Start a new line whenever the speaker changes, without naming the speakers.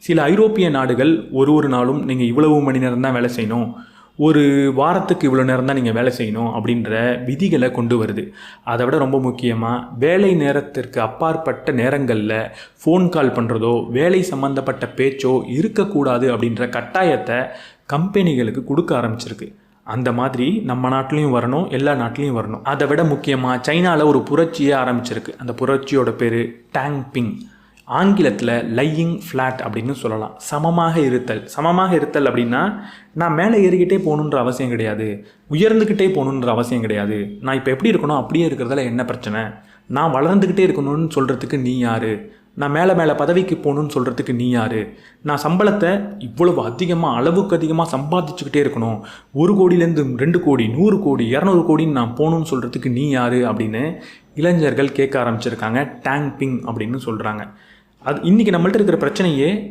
சில ஐரோப்பிய நாடுகள் ஒரு நாளும் நீங்கள் இவ்வளவு மணி நேரம் தான் வேலை செய்யணும், ஒரு வாரத்துக்கு இவ்வளோ நேரம் தான் நீங்கள் வேலை செய்யணும் அப்படின்ற விதிகளை கொண்டு வருது. அதை விட ரொம்ப முக்கியமாக வேலை நேரத்திற்கு அப்பாற்பட்ட நேரங்களில் ஃபோன் கால் பண்ணுறதோ வேலை சம்மந்தப்பட்ட பேச்சோ இருக்கக்கூடாது அப்படின்ற கட்டாயத்தை கம்பெனிகளுக்கு கொடுக்க ஆரம்பிச்சிருக்கு. அந்த மாதிரி நம்ம நாட்டிலையும் வரணும், எல்லா நாட்டிலையும் வரணும். அதை விட முக்கியமாக சைனாவில் ஒரு புரட்சியே ஆரம்பிச்சிருக்கு. அந்த புரட்சியோட பேர் டேங்பிங், ஆங்கிலத்தில் லையிங் ஃப்ளாட் அப்படின்னு சொல்லலாம். சமமாக இருத்தல் அப்படின்னா நான் மேலே ஏறிக்கிட்டே போகணுன்ற அவசியம் கிடையாது, உயர்ந்துக்கிட்டே போகணுன்ற அவசியம் கிடையாது. நான் இப்போ எப்படி இருக்கணும் அப்படியே இருக்கிறதுல என்ன பிரச்சனை, நான் வளர்ந்துக்கிட்டே இருக்கணும்னு சொல்கிறதுக்கு நீ யார், நான் மேலே பதவிக்கு போகணுன்னு சொல்கிறதுக்கு நீ யார், நான் சம்பளத்தை இவ்வளவு அளவுக்கு அதிகமாக சம்பாதிச்சுக்கிட்டே இருக்கணும், 1 கோடியிலேருந்து 2 கோடி 100 கோடி 200 கோடின்னு நான் போகணுன்னு சொல்கிறதுக்கு நீ யார் அப்படின்னு இளைஞர்கள் கேட்க ஆரம்பிச்சிருக்காங்க. டேங்பிங் அப்படின்னு சொல்கிறாங்க. அது இன்றைக்கி நம்மள்ட்ட இருக்கிற பிரச்சனையே